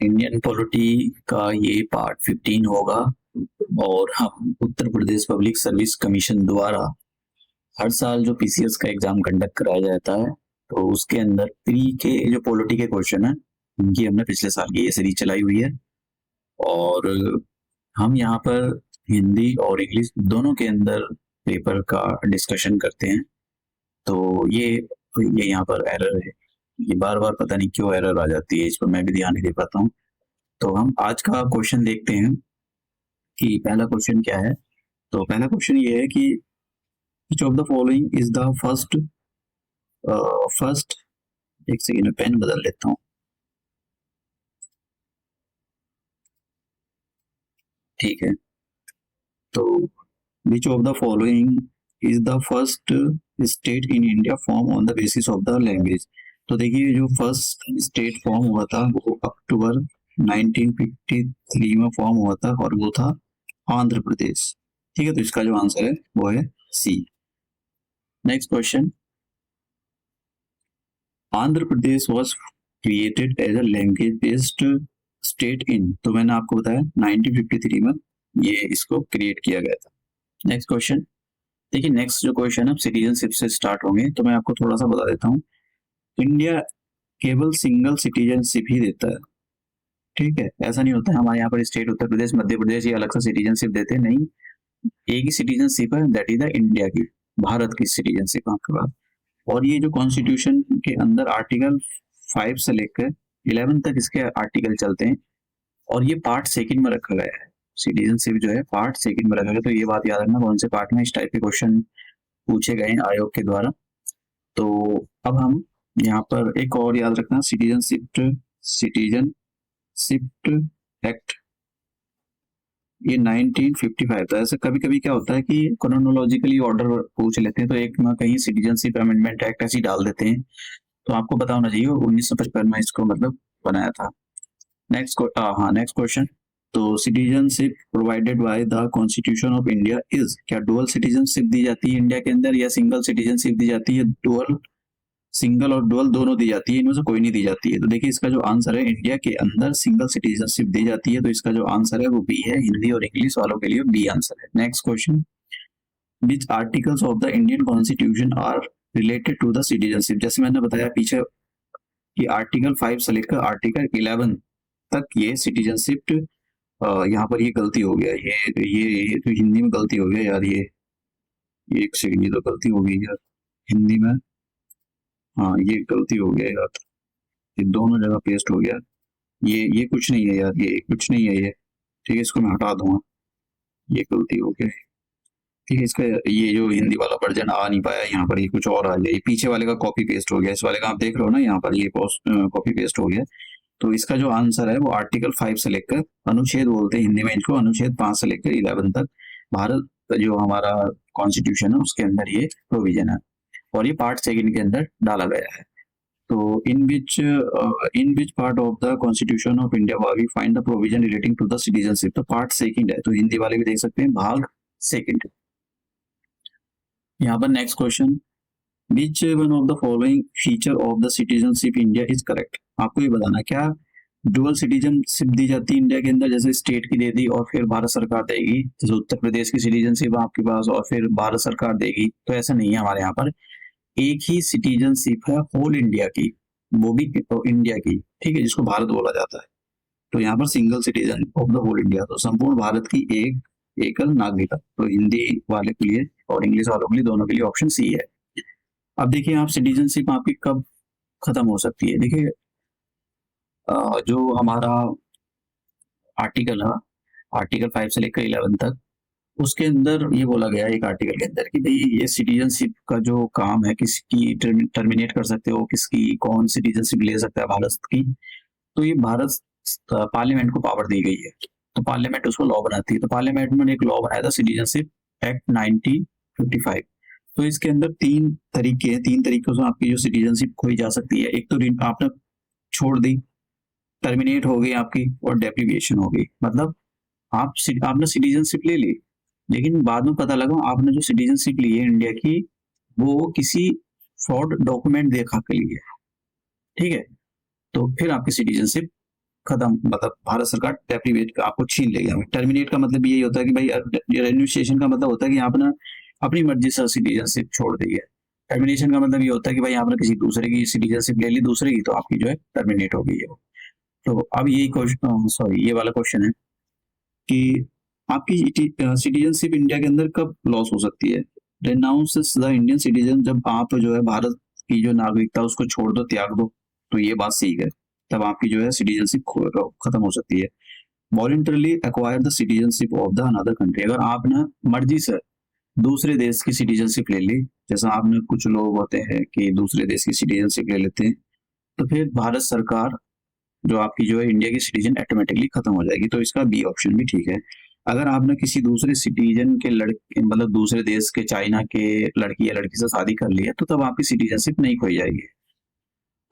Indian polity का ये part 15 होगा और हम उत्तर प्रदेश पब्लिक सर्विस कमीशन द्वारा हर साल जो पीसीएस का एग्जाम कंडक्ट कराया जाता है, तो उसके अंदर प्री के जो पॉलिटी के क्वेश्चन है उनकी हमने पिछले साल की ये सीरीज चलाई हुई है। और हम यहाँ पर हिंदी और इंग्लिश दोनों के अंदर पेपर का डिस्कशन करते हैं। तो ये यहाँ पर एरर है, ये बार बार पता नहीं क्यों एरर आ जाती है, इस पर मैं भी ध्यान नहीं दे पाता हूँ। तो हम आज का क्वेश्चन देखते हैं कि पहला क्वेश्चन क्या है। तो पहला क्वेश्चन ये है कि which of the following is the first एक सेकेंड में पेन बदल लेता हूँ। ठीक है, तो which of the following is the first state in India form on the basis of the language। तो देखिए जो फर्स्ट स्टेट फॉर्म हुआ था वो अक्टूबर 1953 में फॉर्म हुआ था और वो था आंध्र प्रदेश। ठीक है, तो इसका जो आंसर है वो है C. Next question, Andhra Pradesh was created as a language based state in, तो मैंने आपको बताया 1953 में ये इसको क्रिएट किया गया था। नेक्स्ट क्वेश्चन देखिए, नेक्स्ट जो क्वेश्चन है सिटीजनशिप से स्टार्ट होंगे, तो मैं आपको थोड़ा सा बता देता हूँ। इंडिया केवल सिंगल सिटीजनशिप ही देता है। ठीक है, ऐसा नहीं होता है हमारे यहाँ पर स्टेट उत्तर प्रदेश मध्य प्रदेश ये अलग से सिटीजनशिप देते हैं, नहीं, एक ही सिटीजनशिप है, दैट इज द इंडिया की, भारत की सिटीजनशिप आपके पास। और ये जो कॉन्स्टिट्यूशन के अंदर आर्टिकल 5 से लेकर 11 तक इसके आर्टिकल चलते हैं और ये पार्ट सेकंड में रखा गया है। सिटीजनशिप जो है पार्ट सेकंड में रखा गया, तो ये बात याद रखना कौन से पार्ट में इस टाइप के क्वेश्चन पूछे गए हैं आयोग के द्वारा। तो अब हम यहाँ पर एक और याद रखना, सिटीजनशिप एक्ट ये 1955 था। ऐसे कभी कभी क्या होता है कि क्रोनोलॉजिकली ऑर्डर पूछ लेते हैं, तो एक ना कहीं सिटीजनशिप अमेंडमेंट एक्ट ऐसी डाल देते हैं, तो आपको पता होना चाहिए 1955 में इसको मतलब बनाया था। नेक्स्ट क्वेश्चन, तो citizenship provided by the constitution of India is, क्या डुअल सिटीजनशिप दी जाती है इंडिया के अंदर या सिंगल सिटीजनशिप दी जाती है? डुअल, सिंगल और डुअल दोनों दी जाती है, इनमें से कोई नहीं दी जाती है। तो देखिए इसका जो आंसर है, इंडिया के अंदर सिंगल सिटीजनशिप दी जाती है, तो इसका जो आंसर है वो बी है। हिंदी और इंग्लिश वालों के लिए बी आंसर है। Next question, which articles of the Indian constitution are related to the citizenship. जैसे मैंने बताया पीछे कि आर्टिकल 5 से लेकर आर्टिकल 11 तक ये सिटीजनशिप, यहाँ पर ये गलती हो गया, ये तो हिंदी में गलती हो गया यार, ये एक सेकंड, ये तो गलती हो गई यार हिंदी में, हाँ ये गलती हो गया यार, ये दोनों जगह पेस्ट हो गया, ये कुछ नहीं है यार, ये कुछ नहीं है ये। ठीक है, इसको मैं हटा दूंगा, ये गलती हो गई। ठीक है, इसका ये जो हिंदी वाला वर्जन आ नहीं पाया, यहाँ पर ये कुछ और आ जाए, पीछे वाले का कॉपी पेस्ट हो गया, इस वाले का आप देख रहे हो ना, यहाँ पर ये कॉपी पेस्ट हो गया। तो इसका जो आंसर है वो आर्टिकल 5 से लेकर, अनुच्छेद बोलते हैं हिंदी में इसको, अनुच्छेद 5 से लेकर 11 तक भारत जो हमारा कॉन्स्टिट्यूशन है उसके अंदर ये प्रोविजन है और ये पार्ट सेकंड के अंदर डाला गया है। तो in which part of the constitution of India we find the provision relating to the citizenship, तो पार्ट सेकंड है, तो हिंदी वाले भी देख सकते हैं भाग सेकंड। यहाँ पर next question, which one of the following feature of the citizenship India is correct. आपको ये बताना क्या डुअल सिटीजनशिप दी जाती है इंडिया के अंदर, जैसे स्टेट की दे दी और फिर भारत सरकार देगी, जैसे उत्तर प्रदेश की सिटीजनशिप आपके पास और फिर भारत सरकार देगी, तो ऐसा नहीं है हमारे यहाँ पर। एक ही सिटीजनशिप है होल इंडिया की, वो भी इंडिया की, ठीक है, जिसको भारत बोला जाता है। तो यहाँ पर single citizen of the whole India, तो संपूर्ण भारत की एक एकल नागरिकता। तो हिंदी वाले के लिए और इंग्लिश वालों के लिए दोनों के लिए ऑप्शन सी है। अब देखिए आप सिटीजनशिप आपकी कब खत्म हो सकती है। देखिए जो हमारा आर्टिकल है, आर्टिकल 5 से लेकर 11 तक, उसके अंदर ये बोला गया है एक आर्टिकल के अंदर कि भाई ये सिटीजनशिप का जो काम है किसकी टर्मिनेट कर सकते हो, किसकी कौन सिटीजनशिप ले सकता है भारत की, तो ये भारत पार्लियामेंट को पावर दी गई है, तो पार्लियामेंट उसको लॉ बनाती है। तो पार्लियामेंट में एक लॉ बनाया था सिटीजनशिप एक्ट 1955। तो इसके अंदर तीन तरीकों से आपकी जो सिटीजनशिप खोई जा सकती है। एक तो आपने छोड़ दी, टर्मिनेट हो गई आपकी, और डेप्रीविएशन हो गई, मतलब आपने सिटीजनशिप ले ली लेकिन बाद में पता लगा आपने जो सिटीजनशिप ली है इंडिया की वो किसी फ्रॉड डॉक्यूमेंट देखा के लिए, ठीक है, तो फिर आपकी सिटीजनशिप खत्म, मतलब भारत सरकार डेप्रीवेट आपको छीन लेगी। टर्मिनेट का मतलब यही होता है कि भाई रेन्यूसिएशन का मतलब होता है कि आपने अपनी मर्जी से सिटीजनशिप छोड़ दी है। टर्मिनेशन का मतलब ये होता है कि भाई आपने किसी दूसरे की सिटीजनशिप ले ली दूसरे की, तो आपकी जो है टर्मिनेट हो गई है वो। तो अब यही क्वेश्चन, सॉरी ये वाला क्वेश्चन है कि आपकी सिटीजनशिप इंडिया के अंदर कब लॉस हो सकती है। रेनाउंस द इंडियन सिटीजन, जब आप जो है भारत की जो नागरिकता उसको छोड़ दो, त्याग दो, तो ये बात सही है, तब आपकी जो है सिटीजनशिप खत्म हो सकती है। Voluntarily acquire the citizenship of the another country, अगर आप ना मर्जी से दूसरे देश की सिटीजनशिप ले ली, जैसा आपने कुछ लोग होते हैं कि दूसरे देश की सिटीजनशिप ले लेते हैं, तो फिर भारत सरकार जो आपकी जो है इंडिया की सिटीजन ऑटोमेटिकली खत्म हो जाएगी। तो इसका बी ऑप्शन भी ठीक है। अगर आपने किसी दूसरे सिटीजन के लड़के, मतलब दूसरे देश के, चाइना के लड़की या लड़की से शादी कर ली है, तो तब आपकी सिटीजनशिप नहीं खोई जाएगी।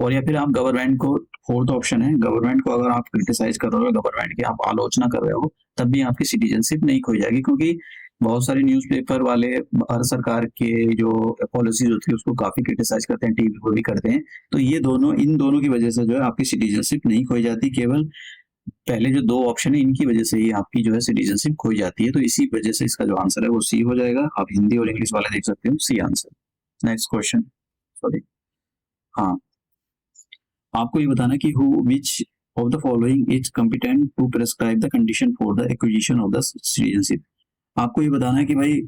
और या फिर आप गवर्नमेंट को, फोर्थ ऑप्शन है, गवर्नमेंट को अगर आप क्रिटिसाइज कर रहे हो, गवर्नमेंट की आप आलोचना कर रहे हो, तब भी आपकी सिटीजनशिप नहीं खोई जाएगी, क्योंकि बहुत सारे न्यूज़पेपर वाले भारत सरकार के जो पॉलिसीज होती है उसको काफी क्रिटिसाइज करते हैं, टीवी पर भी करते हैं। तो ये दोनों, इन दोनों की वजह से जो है आपकी सिटीजनशिप नहीं खोई जाती, केवल पहले जो दो ऑप्शन है इनकी वजह से ही आपकी जो है सिटीजनशिप खोई जाती है। तो इसी वजह से इसका जो आंसर है वो सी हो जाएगा। आप हिंदी और इंग्लिश वाले देख सकते हो, C answer. Next question, sorry, हाँ, आपको ये बताना कि who which of the following is competent to prescribe the condition for the acquisition of the citizenship. आपको ये बताना है कि भाई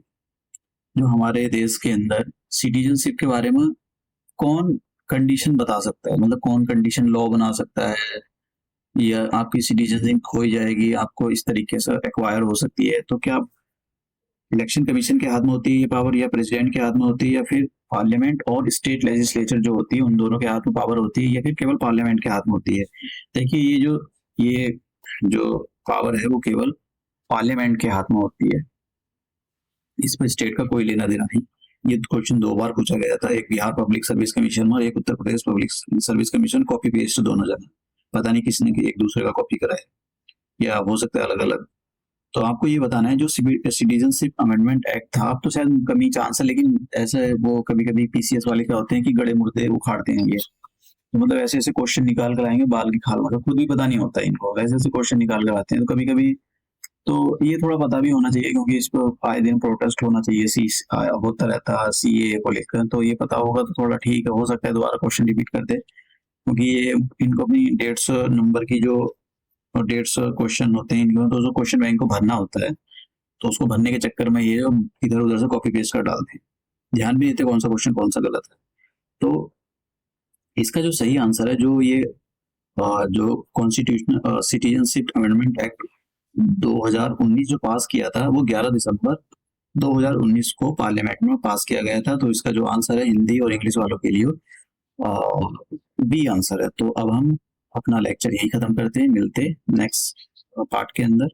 जो हमारे देश के अंदर सिटीजनशिप के बारे में कौन कंडीशन बता सकता है, मतलब कौन कंडीशन लॉ बना सकता है, या आपकी सिटीजनशिप खो जाएगी, आपको इस तरीके से एक्वायर हो सकती है। तो क्या इलेक्शन कमीशन के हाथ में होती है ये पावर, या प्रेसिडेंट के हाथ में होती है, या फिर पार्लियामेंट और स्टेट लेजिस्लेचर जो होती है उन दोनों के हाथ में पावर होती है, या फिर केवल पार्लियामेंट के हाथ में होती है। देखिए ये जो पावर है वो केवल पार्लियामेंट के हाथ में होती है, इस पर स्टेट का कोई लेना देना नहीं। ये क्वेश्चन दो बार पूछा गया था, एक बिहार पब्लिक सर्विस कमीशन में और एक Uttar Pradesh public service commission, copy paste दोनों जगह, पता नहीं किसने एक दूसरे का कॉपी करा है या हो सकता है अलग अलग। तो आपको ये बताना है जो सिटीजनशिप अमेंडमेंट एक्ट था, अब तो शायद कमी चांस है, लेकिन ऐसे वो कभी कभी पीसीएस वाले क्या होते हैं कि गड़े मुर्दे उखाड़ते हैं ये, तो मतलब ऐसे ऐसे क्वेश्चन निकाल कर आएंगे बाल की खाल, मतलब खुद भी पता नहीं होता इनको, ऐसे ऐसे क्वेश्चन निकाल कर आते हैं। तो कभी कभी तो ये थोड़ा पता भी होना चाहिए, क्योंकि इस पर आए दिन प्रोटेस्ट होना चाहिए, होता रहता है सीए को लेकर, तो ये पता होगा तो थोड़ा ठीक है, हो सकता है दोबारा क्वेश्चन रिपीट कर दे, क्योंकि ये इनको अपनी 150 नंबर की जो 150 क्वेश्चन होते हैं इनको, तो जो क्वेश्चन बैंक को भरना होता है, तो उसको भरने के चक्कर में ये इधर उधर से कॉपी पेस्ट कर डालते हैं, ध्यान भी नहीं देते कौन सा क्वेश्चन कौन सा गलत है। तो इसका जो सही आंसर है, जो ये जो कॉन्स्टिट्यूशनल सिटीजनशिप अमेंडमेंट एक्ट 2019 जो पास किया था, वो 11 दिसंबर 2019 को पार्लियामेंट में पास किया गया था। तो इसका जो आंसर है हिंदी और इंग्लिश वालों के लिए बी आंसर है। तो अब हम अपना लेक्चर यही खत्म करते हैं, मिलते हैं नेक्स्ट पार्ट के अंदर।